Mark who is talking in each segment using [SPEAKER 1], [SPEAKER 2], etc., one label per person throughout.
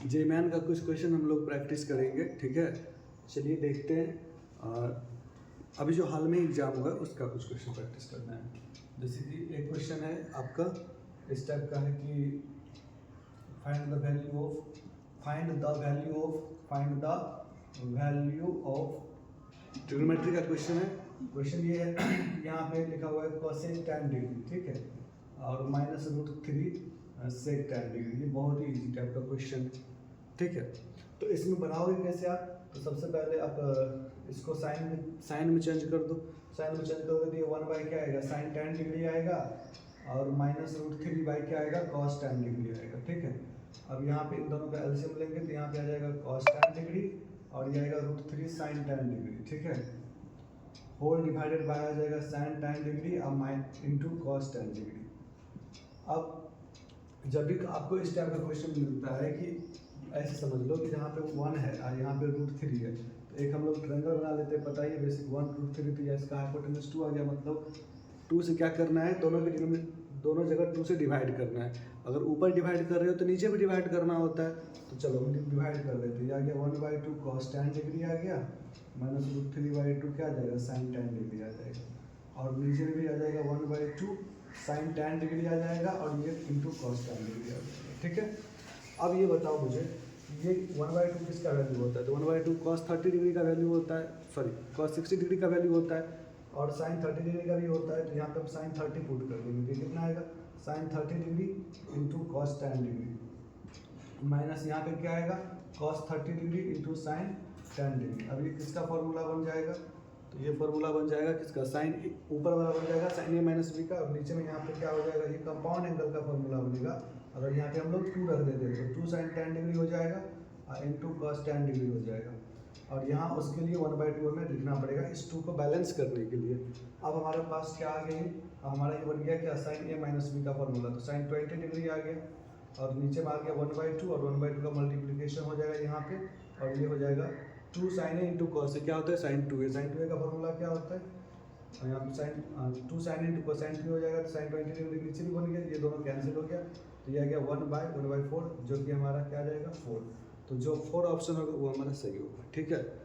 [SPEAKER 1] JEE का कुछ question हम लोग प्रैक्टिस करेंगे, ठीक है। चलिए देखते हैं। अभी जो हाल में एग्जाम हुआ है उसका कुछ क्वेश्चन प्रैक्टिस करना है। जैसे कि एक क्वेश्चन है आपका इस टाइप का है कि find the value of trigonometry का क्वेश्चन है। क्वेश्चन ये है यहाँ पे लिखा हुआ है कोसेक tan डिग्री, ठीक है, और -√3 सेक tan डिग्री। ये बहुत ही इजी टाइप का क्वेश्चन, ठीक है। तो इसमें बनाओगे कैसे आप? तो सबसे पहले आप इसको साइन में चेंज कर दो। साइन में चेंज करोगे तो ये 1 क्या आएगा, साइन tan डिग्री आएगा, और -√3 क्या आएगा, कॉस tan डिग्री आएगा, ठीक है। अब यहाँ पे इन दोनों का एलसीएम लेंगे तो यहाँ पे आ जाएगा कॉस tan डिग्री और ये आएगा √3 साइन tan डिग्री, ठीक है। होल डिवाइडेड बाय आ जाएगा साइन tan डिग्री और इंटू कॉस tan डिग्री। अब जब भी आपको इस टाइप का क्वेश्चन मिलता है कि ऐसे समझ लो कि जहाँ पे 1 है और यहाँ पे √3 है, तो एक हम लोग ट्रायंगल बना लेते हैं, पता ही है बेसिक 1√3, तो इसका हाइपोटेनस 2 आ गया। मतलब 2 से क्या करना है, दोनों जगह 2 से डिवाइड करना है। अगर ऊपर डिवाइड कर रहे हो तो नीचे भी डिवाइड करना होता है। तो चलो हम डिवाइड कर लेते हैं। ये आ गया 1/2 कॉस tan डिग्री आ गया, -√3/2 क्या आ जाएगा, साइन tan डिग्री आ जाएगा, और नीचे में भी आ जाएगा 1/2 साइन tan डिग्री आ जाएगा, और ये इंटू कॉस tan डिग्री आ जाएगा, ठीक है। अब ये बताओ मुझे, ये 1/2 किसका वैल्यू होता है? तो 1/2 कॉस 30 डिग्री का वैल्यू होता है, सॉरी कॉस 60 डिग्री का वैल्यू होता है, और साइन 30 डिग्री का भी होता है। तो यहाँ पे हम साइन 30 पुट कर देंगे, कितना आएगा, sine 30 degree into cos tan degree, minus यहाँ पे क्या आएगा, cos 30 degree into sine tan degree. अब ये किसका फॉर्मूला बन जाएगा? तो ये फॉर्मूला बन जाएगा किसका, साइन ऊपर वाला बन जाएगा साइन a माइनस बी का, और नीचे में यहाँ पे क्या हो जाएगा, ये कंपाउंड एंगल का फॉर्मूला बनेगा। अगर यहाँ पे हम लोग 2 रख देते हैं तो 2 साइन tan डिग्री हो जाएगा और इंटू कॉस tan डिग्री हो जाएगा, और यहाँ उसके लिए 1/2 हमें लिखना पड़ेगा इस 2 को बैलेंस करने के लिए। अब हमारे पास क्या आ गई, हमारा ये बन गया क्या, साइन a माइनस बी का फॉर्मूला। तो साइन 20 डिग्री आ गया, और नीचे में आ गया 1/2, और 1/2 का मल्टीप्लीकेशन हो जाएगा यहाँ पे, और ये हो जाएगा 2 साइन ए इंटू कॉस, क्या होता है, साइन 2a। साइन 2a का फॉर्मूला क्या होता है, और यहाँ पे साइन 2 साइन इंटू कोसाइन 3 हो जाएगा, तो साइन 20 डिग्री नीचे भी बन गया, ये दोनों कैंसिल हो गया, तो ये आ गया 1/4, जो कि हमारा क्या आ जाएगा, 4। तो जो 4 ऑप्शन होगा वो हमारा सही होगा, ठीक है।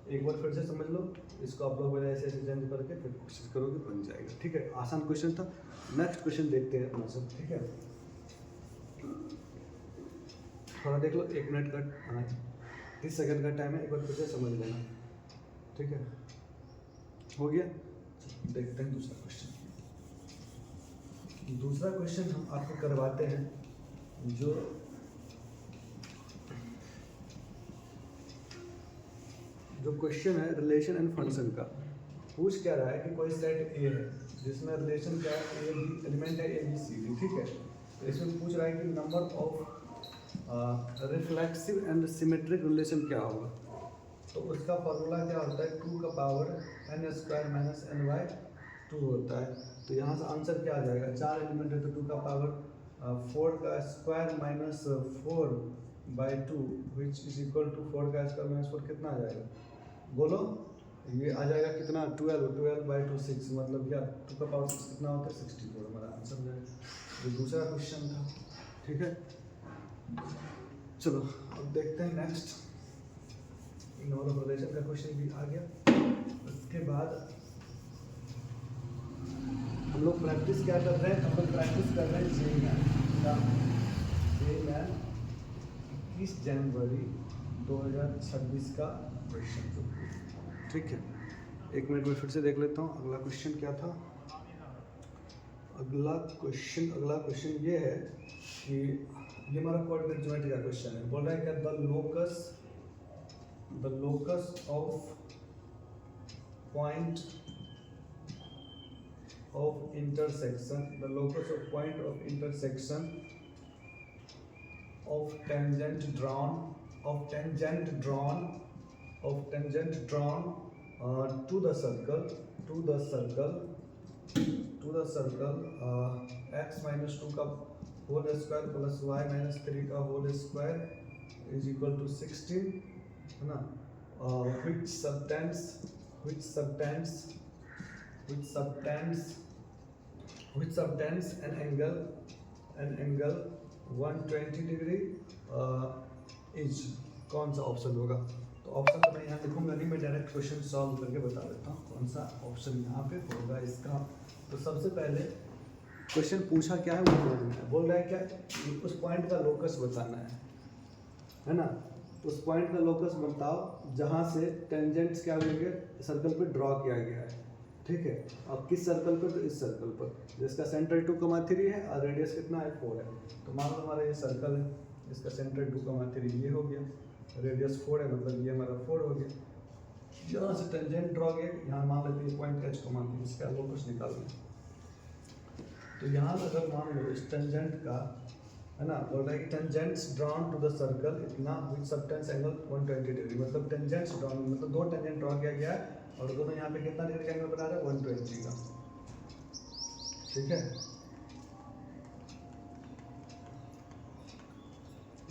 [SPEAKER 1] एक बार फिर से समझ लो, इसको आप लोग पहले ऐसे ऐसे चेंज करके फिर कोशिश करोगे, बन जाएगा, ठीक है। आसान क्वेश्चन था। नेक्स्ट क्वेश्चन देखते हैं अपना सब, ठीक है। थोड़ा देख लो, 1 मिनट का 30 सेकंड का टाइम है, एक बार फिर से समझ लेना, ठीक है। हो गया, देखते हैं दूसरा क्वेश्चन। दूसरा क्वेश्चन हम आपको करवाते हैं, जो क्वेश्चन है रिलेशन एंड फंक्शन का। पूछ क्या रहा है कि कोई सेट ए है जिसमें रिलेशन क्या है, ए बी एलिमेंट है, ए बी सी डी, ठीक है। तो इसमें पूछ रहा है कि number of reflexive and symmetric relation क्या होगा। तो उसका फॉर्मूला क्या होता है, 2 का पावर n² - ny² होता है। तो यहाँ से आंसर क्या आ जाएगा, 4 एलिमेंट है तो 2 का पावर 4 का square minus 4/2 which is equal to 4 का स्क्वायर माइनस 4 कितना आ जाएगा, बोलो। ये आ जाएगा कितना, 12/2 6, मतलब क्या 2 का पावर 6 कितना होता है, 64, हमारा आंसर जाएगा। ये दूसरा क्वेश्चन था, ठीक है। चलो अब देखते हैं नेक्स्ट। नॉर्मल रिलेशन का क्वेश्चन भी आ गया। उसके बाद हम लोग प्रैक्टिस क्या कर रहे हैं, हम लोग प्रैक्टिस कर रहे हैं जेईई 21 जनवरी 2026 का क्वेश्चन, ठीक है। 1 मिनट में फिर से देख लेता हूँ अगला क्वेश्चन क्या था। अगला क्वेश्चन ये है कि ये हमारा कोऑर्डिनेट ज्योमेट्री का क्वेश्चन है। बोल रहा है क्या, the locus of point of intersection of tangent drawn to the circle x minus 2 का whole square plus y minus 3 का whole square is equal to 16, है ना। which subtends an angle 120 degree is कौन सा ऑप्शन होगा? तो option तो मैं यहाँ लिखूंगा नहीं, मैं डायरेक्ट क्वेश्चन सॉल्व करके बता देता हूँ कौन सा ऑप्शन यहाँ पे होगा इसका। तो सबसे पहले क्वेश्चन पूछा क्या है वो बोल रहा है क्या, उस पॉइंट का लोकस बताना है ना। उस पॉइंट का लोकस बताओ जहाँ से टेंजेंट्स क्या होंगे सर्कल पे ड्रॉ किया गया है, ठीक है। अब किस सर्कल पर? तो इस सर्कल पर जिसका सेंटर 2,3 है और रेडियस कितना है 4 है। तो मान लो हमारा ये सर्कल है, इसका सेंटर 2,3 ये हो गया, रेडियस 4 है, मतलब ये हमारा 4 हो गया। यहाँ से टेंजेंट ड्रॉ किया, यहाँ मान लेते हैं पॉइंट एच को मान लीजिए, इसका लोकस निकालना। तो यहाँ अगर मान लो इस टेंजेंट का है ना, बोल रहा है कि tangents drawn to the circle इतना विद सबटेंस एंगल 120 डिग्री, मतलब टेंजेंट्स ड्रॉन मतलब दो टेंजेंट ड्रॉ किया गया है और दोनों यहाँ पे कितना डिग्री का एंगल बना रहा है 120 का, ठीक है।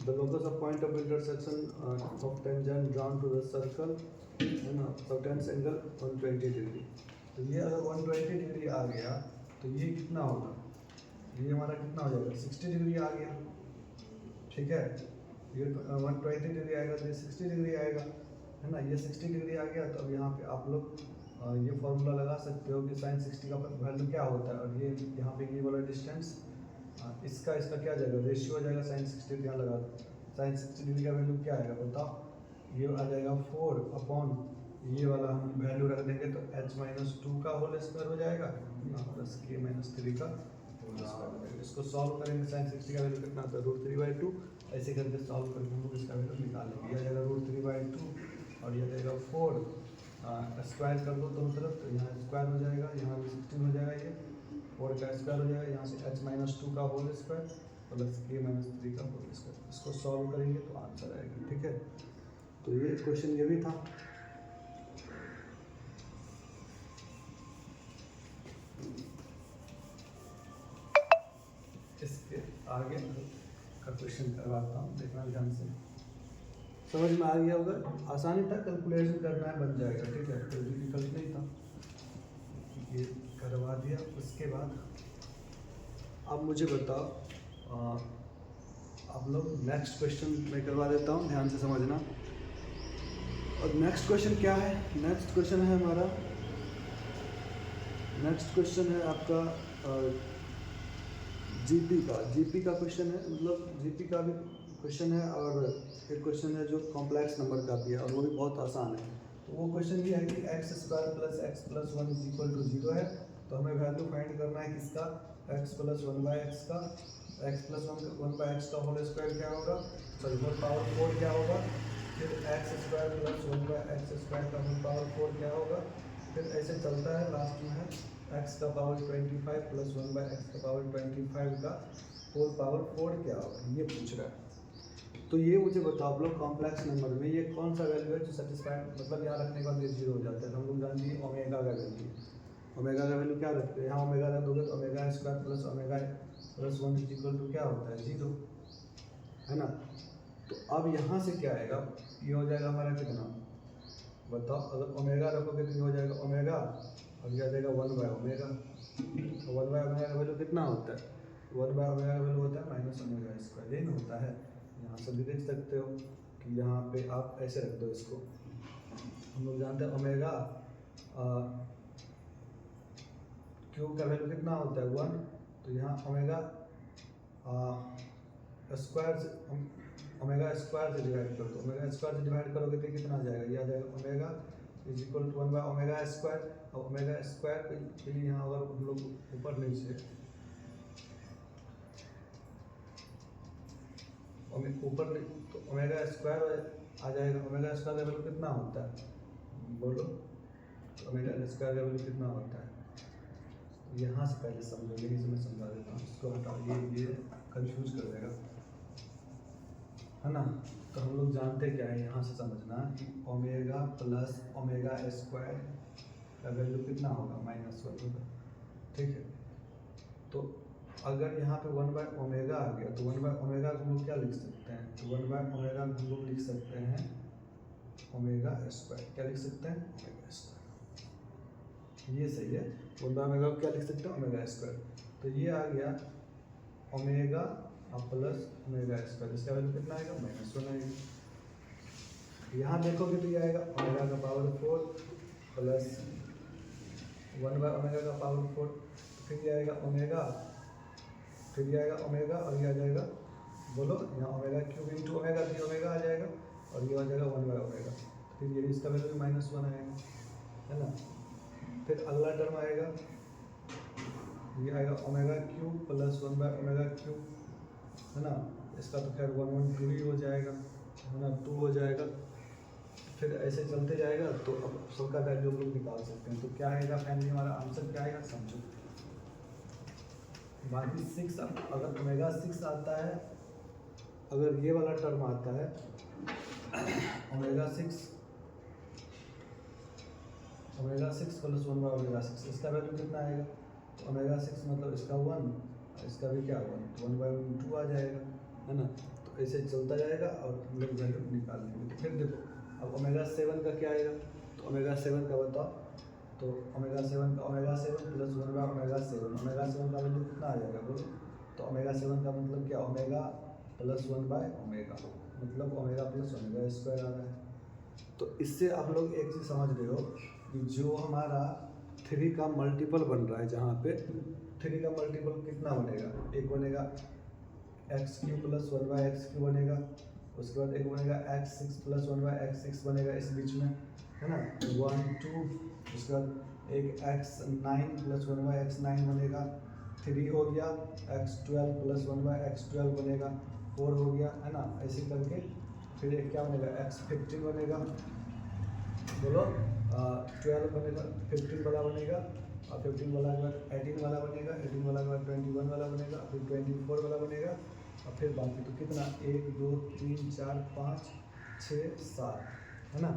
[SPEAKER 1] The locus of point of intersection of tangent drawn to the circle है ना, सबटेंस एंगल 120 डिग्री। तो ये अगर 120 डिग्री आ गया तो ये कितना होगा, ये हमारा कितना हो जाएगा 60 डिग्री आ गया, ठीक है। ये 120 डिग्री आएगा तो ये 60 डिग्री आएगा, है ना। ये 60 डिग्री आ गया तो अब यहाँ पे आप लोग ये फॉर्मूला लगा सकते हो कि sin 60 का वैल्यू क्या होता है, और ये यहाँ पे ये वाला डिस्टेंस इसका क्या जाएगा रेशियो आ जाएगा sin 60, यहाँ लगा sin 60 डिग्री का वैल्यू क्या आएगा बताओ, ये आ जाएगा 4 अपॉन ये वाला हम वैल्यू रख देंगे तो h-2 का होल स्क्वायर हो जाएगा प्लस k-3 का होल स्क्वायर। इसको सॉल्व करेंगे, sin 60 का वैल्यू कितना आता है √3/2, ऐसे करके सॉल्व करके हम लोग इसका वैल्यू निकालेंगे। यह जाएगा √3/2 और यह जाएगा 4, स्क्वायर कर दो दोनों तरफ तो यहाँ स्क्वायर हो जाएगा, यहाँ भी 16 हो जाएगा, ये 4 का स्क्वायर हो जाएगा, यहाँ से h-2 का होल स्क्वायर प्लस k-3 का होल स्क्वायर। इसको सॉल्व करेंगे तो आंसर आएगा, ठीक है। तो ये क्वेश्चन ये भी था। इसके आगे का क्वेश्चन करवाता हूँ, देखना ध्यान से, समझ में आ गया होगा। आसानी था, कैलकुलेशन करना है बन जाएगा, ठीक है, कोई डिफिकल्ट नहीं था। ये करवा दिया। उसके बाद अब मुझे बताओ, आप लोग नेक्स्ट क्वेश्चन मैं करवा देता हूँ, ध्यान से समझना। और नेक्स्ट क्वेश्चन क्या है? नेक्स्ट क्वेश्चन है हमारा, नेक्स्ट क्वेश्चन है आपका जीपी का क्वेश्चन है, मतलब जीपी का भी क्वेश्चन है और एक क्वेश्चन है जो कॉम्प्लेक्स नंबर का भी है और वो भी बहुत आसान है। तो वो क्वेश्चन ये है कि x² + x+1 = 0 है, तो हमें वैल्यू फाइंड करना है किसका, x + 1/x का, x + 1/x का होल स्क्वायर क्या होगा, सॉरी होल पावर 4 क्या होगा, फिर x² + 1/x² का होल पावर 4 क्या होगा, फिर ऐसे चलता है, लास्ट में है x का पावर 25 + 1/x का पावर 25 का होल पावर 4 क्या होगा, ये पूछ रहा है। तो ये मुझे बताओ आप लोग कॉम्प्लेक्स नंबर में ये कौन सा वैल्यू है जो सेटिस्फाइड, मतलब यहाँ रखने के बाद ये 0 हो जाता है। तो हम लोग जानते हैं ओमेगा का वैल्यू, ओमेगा का वैल्यू क्या रखते हैं, यहाँ ओमेगा रख दोगे तो ओमेगा² + ओमेगा +1 = क्या होता है 0, है ना। तो अब यहाँ से क्या आएगा, ये हो जाएगा हमारा कितना बताओ, अगर ओमेगा रखोगे तो ये हो जाएगा ओमेगा और ये आ जाएगा 1/ओमेगा। तो 1/ओमेगा का वैल्यू कितना होता है, 1/ओमेगा का वैल्यू होता है -ओमेगा², यही ना होता है। यहाँ से भी देख सकते हो कि यहाँ पे आप ऐसे रख दो इसको, हम लोग जानते हैं ओमेगा क्यू का वैल्यू कितना होता है 1, तो यहाँ ओमेगा स्क्वायर से डिवाइड कर दो, ओमेगा स्क्वायर से डिवाइड करोगे तो कितना आ जाएगा, ये आ जाएगा ओमेगा = 1/ओमेगा²। और ओमेगा स्क्वायर के लिए यहाँ अगर हम लोग ऊपर नीचे ऊपर तो ओमेगा स्क्वायर आ जाएगा, ओमेगा स्क्वायर का वैल्यू कितना होता है बोलो, ओमेगा स्क्वायर का वैल्यू कितना होता है, यहाँ से पहले समझो, यहीं से मैं समझा देता हूँ, इसको हटाओ, ये कंफ्यूज कर देगा, है ना। तो हम लोग जानते क्या है, यहाँ से समझना कि ओमेगा + ओमेगा² का वैल्यू कितना होगा -1 होगा, ठीक है। तो अगर यहाँ पे 1/ओमेगा आ गया तो 1/ओमेगा हम लोग क्या लिख सकते हैं, तो 1/ओमेगा हम लोग लिख सकते हैं ओमेगा², क्या लिख सकते हैं ओमेगा², ये सही है। 1/ओमेगा क्या लिख सकते हैं ओमेगा²। तो ये आ गया ओमेगा + ओमेगा², इसका वैल्यू कितना आएगा -1 आएगा। यहाँ देखोगे तो ये आएगा ओमेगा का पावर 4 प्लस 1 बाय ओमेगा का पावर 4, फिर ये आएगा ओमेगा, फिर ये आएगा ओमेगा और ये आ जाएगा, बोलो यहाँ ओमेगा क्यूब इंटू ओमेगा, भी ओमेगा आ जाएगा और ये आ जाएगा 1 बाय ओमेगा, फिर ये इसका वैल्यू भी -1 आएगा, है ना। फिर अगला टर्म आएगा, ये आएगा omega cube plus 1 by omega cube, है ना। इसका तो खैर 1 1 2 ही हो जाएगा, है ना, 2 हो जाएगा। फिर ऐसे चलते जाएगा तो अब सबका वैल्यू हम लोग निकाल सकते हैं। तो क्या आएगा फाइनली हमारा आंसर क्या आएगा समझो। बाकी 6 अगर ओमेगा 6 आता है, अगर ये वाला टर्म आता है ओमेगा 6 प्लस 1 बाय ओमेगा 6, इसका वैल्यू कितना आएगा, तो ओमेगा 6 मतलब इसका 1, इसका भी क्या 1, तो 1 बाय 2 आ जाएगा, है ना। तो ऐसे चलता जाएगा और हम लोग वैल्यू निकाल लेंगे। तो फिर देखो अब ओमेगा 7 का क्या आएगा, तो ओमेगा 7 का बताओ, तो omega 7 plus 1 by omega 7, omega 7 का वैल्यू कितना आ जाएगा बोलो, तो ओमेगा 7 का मतलब क्या, ओमेगा प्लस 1 बाय ओमेगा, मतलब ओमेगा प्लस ओमेगा स्क्वायर आ रहा है। तो इससे आप लोग एक चीज़ समझ रहे हो कि जो हमारा 3 का मल्टीपल बन रहा है, जहाँ पे 3 का मल्टीपल कितना बनेगा, एक बनेगा X Q plus 1 by X Q बनेगा, उसके बाद एक बनेगा x6 प्लस 1 बाय x6 बनेगा इस बीच में, है ना, 1 2, उसके बाद एक x9 प्लस 1 बाय x9 बनेगा, 3 हो गया, x12 प्लस 1 बाय x12 बनेगा, 4 हो गया, है ना। ऐसे करके फिर एक क्या बनेगा x15 बनेगा, बोलो 12 बनेगा, 15 वाला बनेगा, और 15 वाला के बाद 18 वाला बनेगा, 18 वाला के बाद 21 वाला बनेगा, फिर 24 वाला बनेगा, और फिर बाकी तो कितना 1 2 3 4 5 6 7, है ना,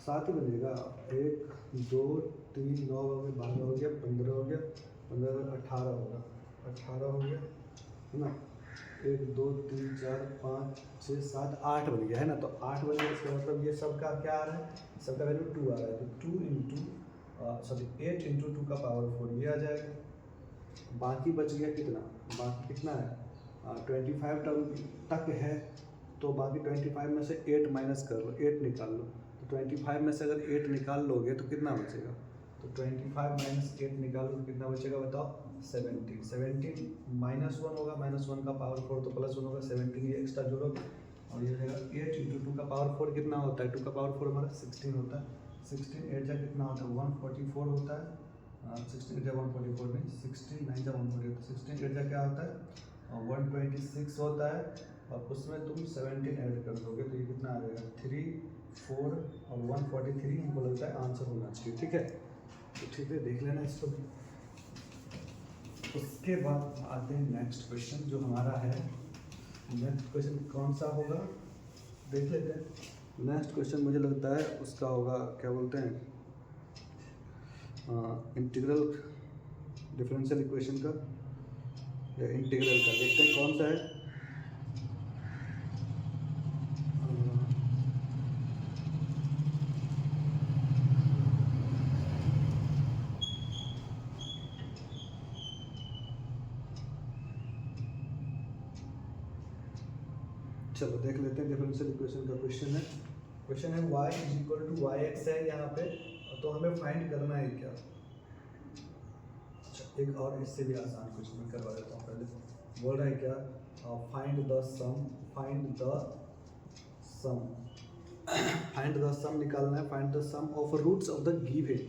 [SPEAKER 1] 7 ही बनेगा, 1 2 3 9 हो गया, 12 हो गया, 15 हो गया, 15 18 होगा, 18 हो गया, है ना, 1 2 3 4 5 6 7 8 बन गया, है ना। तो 8 बन गया, इसका मतलब ये सबका क्या आ रहा है, सबका वैल्यू 2 आ रहा है, तो 2 इंटू 8 इंटू 2 का पावर 4 ये आ जाएगा। बाकी बच गया कितना, बाकी कितना है 25 टर्म तक है, तो बाकी 25 में से 8 माइनस कर लो, 8 निकाल लो, तो 25 में से अगर 8 निकाल लोगे तो कितना बचेगा, तो 25 माइनस 8 निकालो तो कितना बचेगा बताओ, 17 17 -1 होगा, -1 का पावर 4 तो +1 होगा, 17 ये एक्स्ट्रा जोड़ोगे और ये रहेगा 8 इंटू 2 का पावर 4 कितना होता है, 2 का पावर 4 हमारा 16 होता है, 16 8 जा कितना होता है 144 होता है, 16 8 जा 144 नहीं, 16 9 जा 144, 16 8 जा क्या होता है 126 होता है, और उसमें तुम 17 ऐड कर दोगे तो ये कितना आ जाएगा 3 4 और 143 हमको लगता है आंसर होना चाहिए, ठीक है। तो ठीक है देख लेना इसको भी। उसके बाद आते हैं नेक्स्ट क्वेश्चन जो हमारा है, नेक्स्ट क्वेश्चन कौन सा होगा देख लेते हैं। नेक्स्ट क्वेश्चन मुझे लगता है उसका होगा क्या बोलते हैं इंटीग्रल डिफरेंशियल इक्वेशन का या इंटीग्रल का, देखते हैं कौन सा है। चलो देख लेते हैं डिफरेंशियल इक्वेशन का क्वेश्चन है y = yx है यहाँ पे, तो हमें फाइंड करना है क्या। अच्छा एक और इससे भी आसान क्वेश्चन मैं करवा देता हूँ, पहले बोल रहा है क्या फाइंड द सम निकालना है, find the sum of roots of the given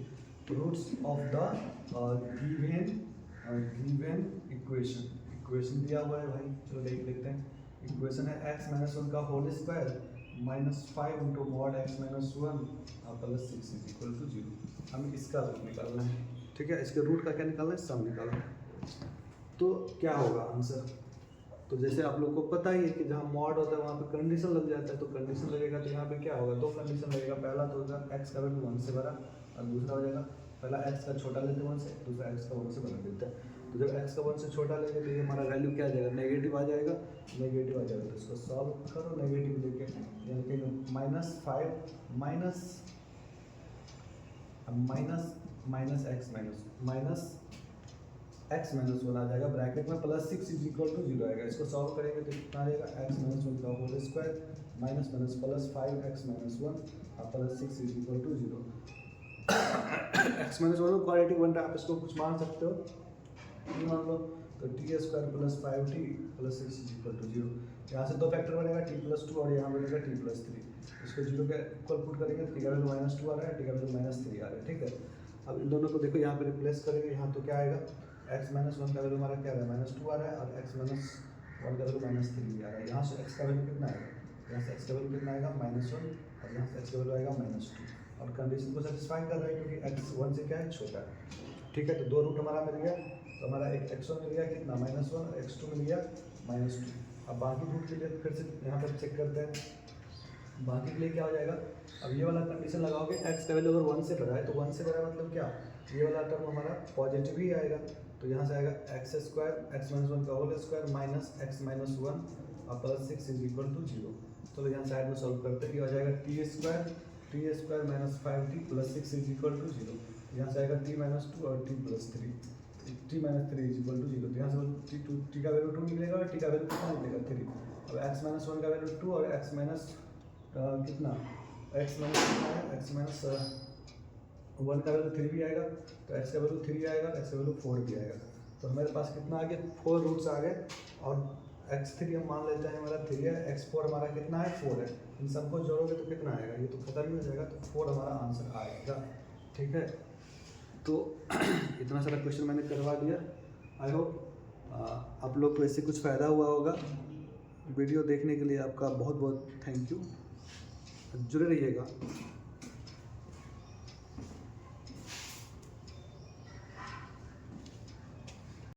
[SPEAKER 1] equation दिया हुआ है भाई, चलो देख लेते हैं। इक्वेशन है x - 1 का whole square -5 into mod x - 1 plus 6 = 0। हमें इसका रूट निकालना है, ठीक है। इसके रूट का क्या निकालना है, सम निकालना है। तो क्या होगा आंसर, तो जैसे आप लोग को पता ही है कि जहाँ मॉड होता है वहाँ पे कंडीशन लग जाता है, तो कंडीशन लगेगा तो यहाँ पे क्या होगा, दो कंडीशन लगेगा। पहला तो होगा x का वैल्यू 1 से बड़ा, और दूसरा हो जाएगा पहला x का छोटा लेते हैं 1 से, दूसरा x का 1 से बड़ा लेते हैं। तो जब x का 1 से छोटा लेंगे तो ये हमारा वैल्यू क्या आ जाएगा, नेगेटिव आ जाएगा, तो इसको सॉल्व करो नेगेटिव लेके, यानी कि -5 minus x minus x minus one आ जाएगा ब्रैकेट में प्लस 6 इज इक्वल टू 0 आएगा। इसको सॉल्व करेंगे तो कितना आ जाएगा एक्स माइनस वन का whole square minus minus plus 5x minus one और plus 6 is equal to 0। X minus one quadratic बन रहा है, आप इसको कुछ मान सकते हो, मान लो तो T square plus 5t plus 6 is equal to 0। यहाँ से दो फैक्टर बनेगा टी प्लस टू और यहाँ बनेगा टी प्लस थ्री। इसको 0 के इक्वल पुट करेंगे तो टी का वैल्यू माइनस 2 आ रहा है, टी का वैल्यू माइनस 3 आ रहा है। ठीक है, अब इन दोनों को देखो यहाँ पे रिप्लेस करेंगे, यहाँ तो क्या आएगा एक्स माइनस वन का वैल्यू हमारा क्या आ रहा है माइनस 2 आ रहा है और एक्स माइनस वन का वैल्यू माइनस 3 आ रहा है। यहाँ से एक्स का वैल्यू कितना आएगा, यहाँ से एक्स का वैल्यू कितना आएगा माइनस 1 और यहाँ से एक्स का वैल्यू आएगा माइनस 2 और कंडीशन को सेटिस्फाई कर रहा है क्योंकि एक्स 1 से क्या है छोटा है। ठीक है, तो दो रूट हमारा मिल गया, तो हमारा एक x1 मिल गया कितना माइनस 1 और x2 मिल गया माइनस 2। अब बाकी रूट के लिए फिर से यहाँ पर चेक करते हैं, बाकी के लिए क्या हो जाएगा। अब ये वाला कंडीशन लगाओगे x का वैल्यू अगर 1 से बड़ा है तो 1 से बड़ा मतलब क्या, ये वाला टर्म हमारा पॉजिटिव ही आएगा। तो यहाँ से आएगा x square x minus one का whole square minus x minus one और प्लस 6 इज इक्वल टू 0। तो यहाँ साइड में सॉल्व करते हैं, ये हो जाएगा T square minus 5t plus 6 is equal to 0। यहाँ से आएगा t माइनस 2 और t plus 3 t minus 3 is equal to 0। तो यहाँ से t का वैल्यू 2 निकलेगा और t का वैल्यू कितना निकलेगा 3। अब x माइनस वन का वैल्यू 2 और x माइनस कितना x माइनस वन का वैल्यू 3 भी आएगा, तो x का वैल्यू 3 आएगा, x का वैल्यू 4 भी आएगा। तो हमारे पास कितना आ गया 4 रूट्स आ गए और x3 हम मान लेते हैं हमारा 3 है, x4 हमारा कितना है 4 है। इन सबको जोड़ोगे तो कितना आएगा, ये तो खत्म ही हो जाएगा, तो 4 हमारा आंसर आएगा। ठीक है, तो इतना सारा क्वेश्चन मैंने करवा दिया। आई होप आप लोग को इससे कुछ फ़ायदा हुआ होगा। वीडियो देखने के लिए आपका बहुत बहुत थैंक यू, जुड़े रहिएगा।